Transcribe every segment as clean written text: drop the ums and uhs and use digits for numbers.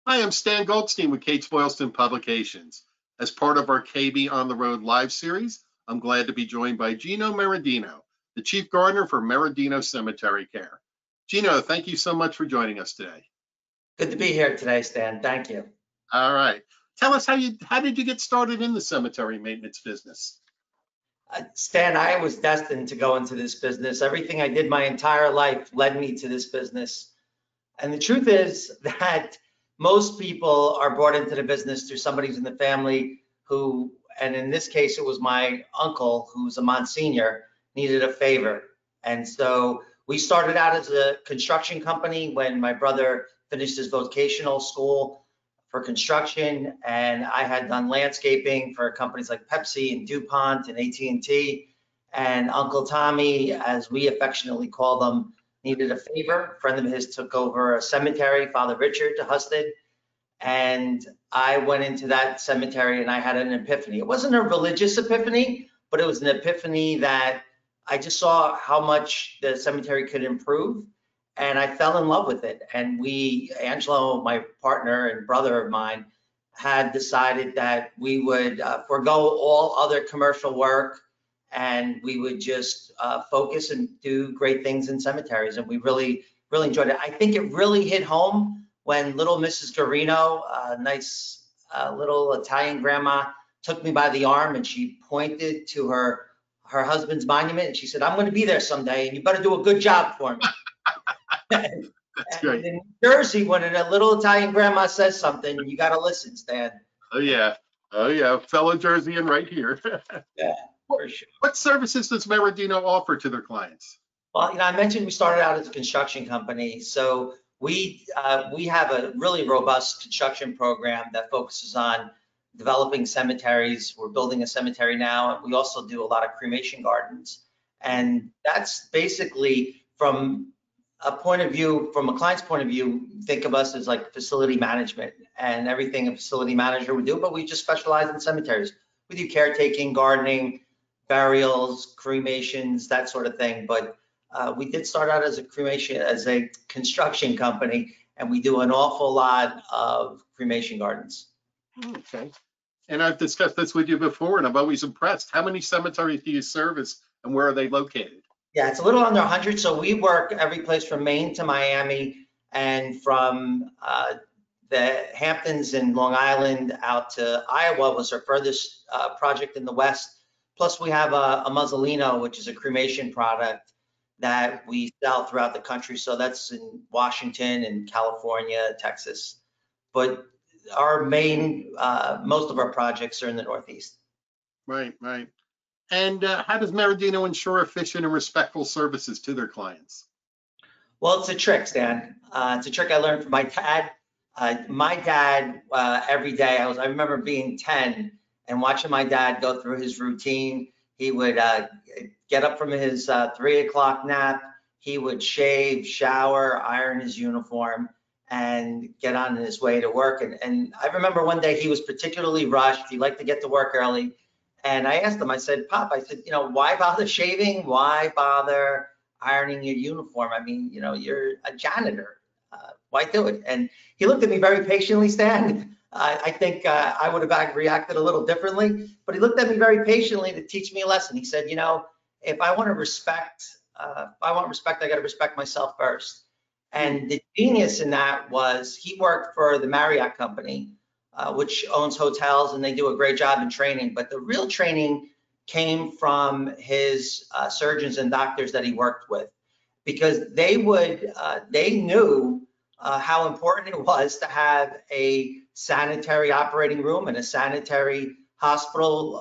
Hi, I'm Stan Goldstein with Kates-Boylston Publications. As part of our KB on the Road live series, I'm glad to be joined by Gino Merendino, the Chief Gardener for Merendino Cemetery Care. Gino, thank you so much for joining us today. Good to be here today, Stan. Thank you. All right. Tell us how did you get started in the cemetery maintenance business? Stan, I was destined to go into this business. Everything I did my entire life led me to this business. And the truth is that most people are brought into the business through somebody who's in the family who, and in this case, it was my uncle, who's a Monsignor, needed a favor. And so we started out as a construction company when my brother finished his vocational school for construction, and I had done landscaping for companies like Pepsi and DuPont and AT&T. And Uncle Tommy, as we affectionately call them, needed a favor. A friend of his took over a cemetery, Father Richard Husted, and I went into that cemetery and I had an epiphany. It wasn't a religious epiphany, but it was an epiphany that I just saw how much the cemetery could improve, and I fell in love with it. And Angelo, my partner and brother of mine, had decided that we would forego all other commercial work, and we would just focus and do great things in cemeteries. And we really, really enjoyed it. I think it really hit home when little Mrs. Garino, a nice little Italian grandma, took me by the arm and she pointed to her husband's monument and she said, "I'm going to be there someday and you better do a good job for me." That's great. In New Jersey, when a little Italian grandma says something, you got to listen, Stan. Oh yeah, fellow Jerseyan right here. Yeah, for sure. What services does Merendino offer to their clients? Well, I mentioned we started out as a construction company, so we have a really robust construction program that focuses on developing cemeteries. We're building a cemetery now, and we also do a lot of cremation gardens. And that's basically from a client's point of view, think of us as like facility management and everything a facility manager would do, but we just specialize in cemeteries. We do caretaking, gardening, burials, cremations, that sort of thing. But we did start out as a construction company, and we do an awful lot of cremation gardens. Okay. And I've discussed this with you before, and I'm always impressed. How many cemeteries do you service, and where are they located? Yeah, it's a little under 100. So we work every place from Maine to Miami, and from the Hamptons in Long Island out to Iowa was our furthest project in the West. Plus we have a mausolino, which is a cremation product that we sell throughout the country. So that's in Washington and California, Texas. But our main, most of our projects are in the Northeast. Right. And how does Merendino ensure efficient and respectful services to their clients? Well, it's a trick, Stan. It's a trick I learned from my dad. My dad, every day, I remember being 10 and watching my dad go through his routine. He would get up from his 3 o'clock nap. He would shave, shower, iron his uniform, and get on his way to work. And I remember one day he was particularly rushed. He liked to get to work early. And I asked him, I said, "Pop," I said, why bother shaving? Why bother ironing your uniform? I mean, you're a janitor. Why do it? And he looked at me very patiently, Stan. I think I would have reacted a little differently, but he looked at me very patiently to teach me a lesson. He said, if I want respect, I got to respect myself first. And the genius in that was he worked for the Marriott company, which owns hotels, and they do a great job in training. But the real training came from his surgeons and doctors that he worked with, because they knew how important it was to have a sanitary operating room and a sanitary hospital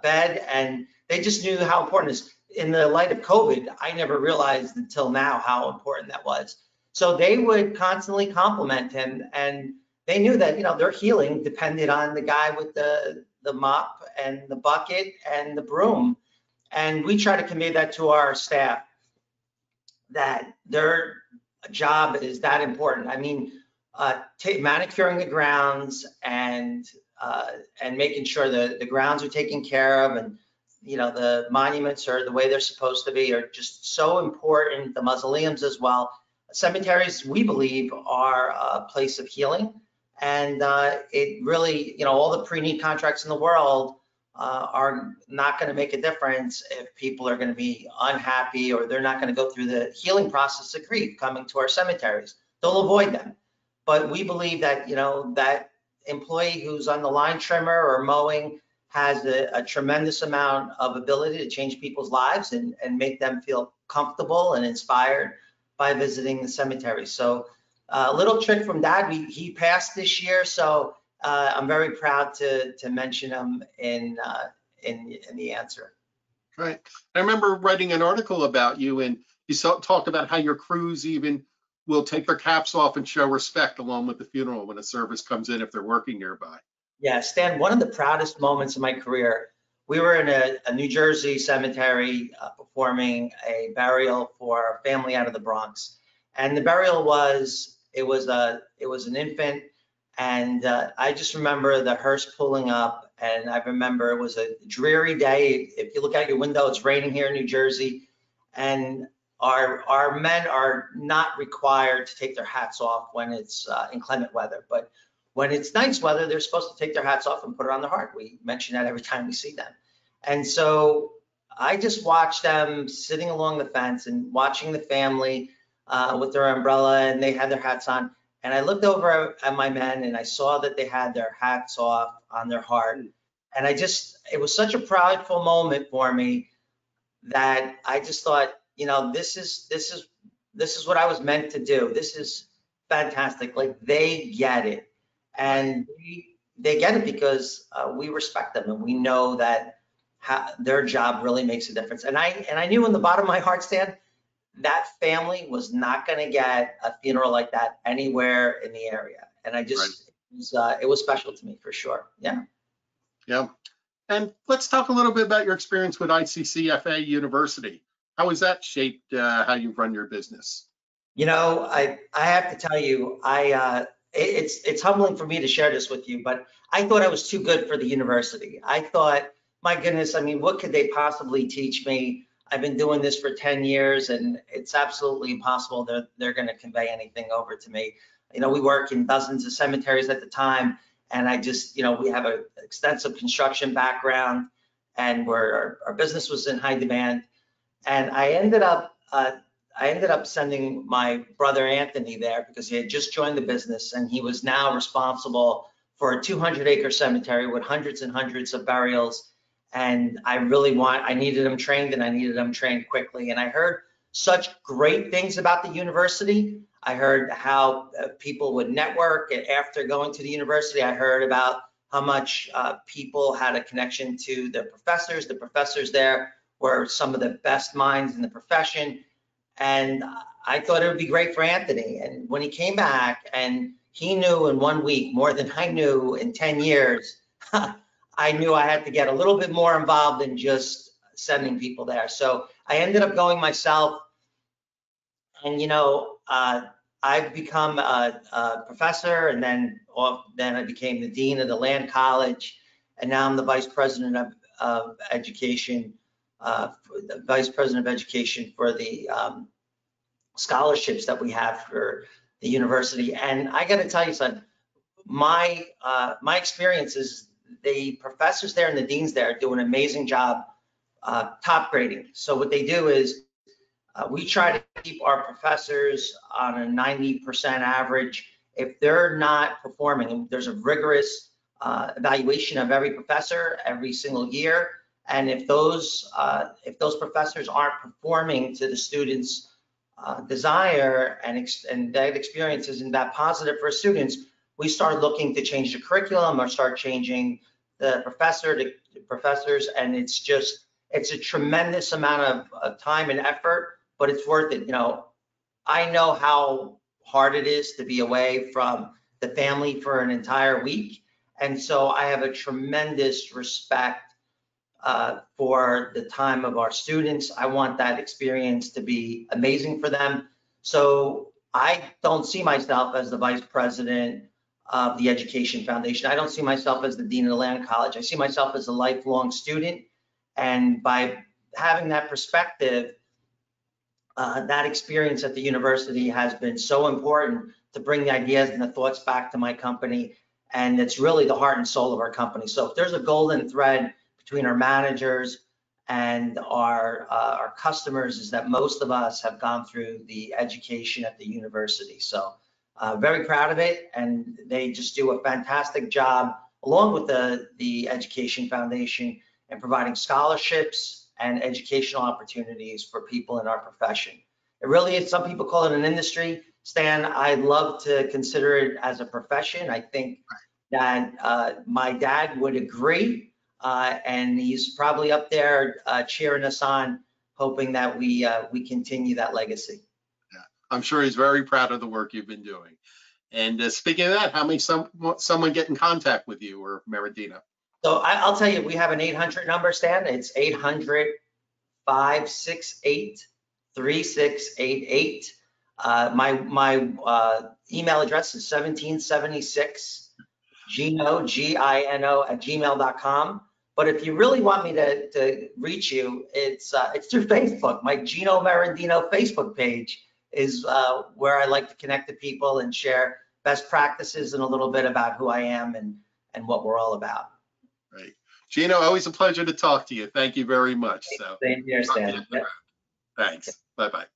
bed, and they just knew how important it is. In the light of COVID, I never realized until now how important that was. So they would constantly compliment him, and they knew that their healing depended on the guy with the mop and the bucket and the broom. And we try to convey that to our staff, that their job is that important. I mean, manicuring the grounds and making sure the grounds are taken care of, and the monuments are the way they're supposed to be, are just so important. The mausoleums as well. cemeteries, we believe, are a place of healing. And it really, all the pre-need contracts in the world are not going to make a difference if people are going to be unhappy, or they're not going to go through the healing process of grief coming to our cemeteries. They'll avoid them. But we believe that, that employee who's on the line trimmer or mowing has a tremendous amount of ability to change people's lives and make them feel comfortable and inspired by visiting the cemetery. So a little trick from Dad, he passed this year, so I'm very proud to mention him in the answer. Right. I remember writing an article about you, and you talked about how your crews even will take their caps off and show respect along with the funeral when a service comes in if they're working nearby. Yeah, Stan, one of the proudest moments of my career, we were in a New Jersey cemetery performing a burial for a family out of the Bronx. And the burial was an infant. And I just remember the hearse pulling up, and I remember it was a dreary day. If you look out your window, it's raining here in New Jersey. And our men are not required to take their hats off when it's inclement weather. But when it's nice weather, they're supposed to take their hats off and put it on their heart. We mention that every time we see them. And so I just watched them sitting along the fence and watching the family with their umbrella, and they had their hats on. And I looked over at my men and I saw that they had their hats off on their heart. And it was such a proudful moment for me that I just thought, this is what I was meant to do. This is fantastic. Like, they get it. And they get it because we respect them, and we know that their job really makes a difference. And I knew in the bottom of my heart, Stan, that family was not going to get a funeral like that anywhere in the area. And I just, it was special to me for sure. Yeah. Yeah. And let's talk a little bit about your experience with ICCFA University. How has that shaped how you run your business? I have to tell you, it's humbling for me to share this with you, but I thought I was too good for the university. I thought, my goodness, what could they possibly teach me? I've been doing this for 10 years, and it's absolutely impossible they're going to convey anything over to me. We work in dozens of cemeteries at the time, and I just, we have an extensive construction background, and our business was in high demand. And I ended up sending my brother Anthony there because he had just joined the business, and he was now responsible for a 200-acre cemetery with hundreds and hundreds of burials. And I needed him trained, and I needed him trained quickly. And I heard such great things about the university. I heard how people would network after going to the university. I heard about how much people had a connection to the professors. The professors there were some of the best minds in the profession. And I thought it would be great for Anthony. And when he came back, and he knew in 1 week more than I knew in 10 years, I knew I had to get a little bit more involved than just sending people there. So I ended up going myself. And, I've become a professor, and then I became the dean of the land college. And now I'm the vice president of education, for the scholarships that we have for the university. And I got to tell you, son, my experience is the professors there and the deans there do an amazing job top grading. So what they do is we try to keep our professors on a 90% average. If they're not performing, there's a rigorous evaluation of every professor every single year. And if those professors aren't performing to the students' desire, and that experience isn't that positive for students, we start looking to change the curriculum or start changing the professors. And it's a tremendous amount of time and effort, but it's worth it. I know how hard it is to be away from the family for an entire week. And so I have a tremendous respect for the time of our students. I want that experience to be amazing for them. So I don't see myself as the vice president of the Education Foundation. I don't see myself as the dean of the land college. I see myself as a lifelong student. And by having that perspective, that experience at the university has been so important to bring the ideas and the thoughts back to my company. And it's really the heart and soul of our company. So if there's a golden thread between our managers and our customers, is that most of us have gone through the education at the university. So very proud of it. And they just do a fantastic job along with the Education Foundation and providing scholarships and educational opportunities for people in our profession. It really is, some people call it an industry. Stan, I love to consider it as a profession. I think that my dad would agree, and he's probably up there cheering us on, hoping that we continue that legacy. Yeah, I'm sure he's very proud of the work you've been doing. And speaking of that, how may someone get in contact with you or Merendino? So I'll tell you, we have an 800 number, Stan. It's 800-568-3688. My email address is 1776 Gino, Gino @gmail.com. But if you really want me to reach you, it's through Facebook. My Gino Merendino Facebook page is where I like to connect to people and share best practices and a little bit about who I am and what we're all about. Right. Gino, always a pleasure to talk to you. Thank you very much. So, same here, Stan. Thanks. Bye-bye.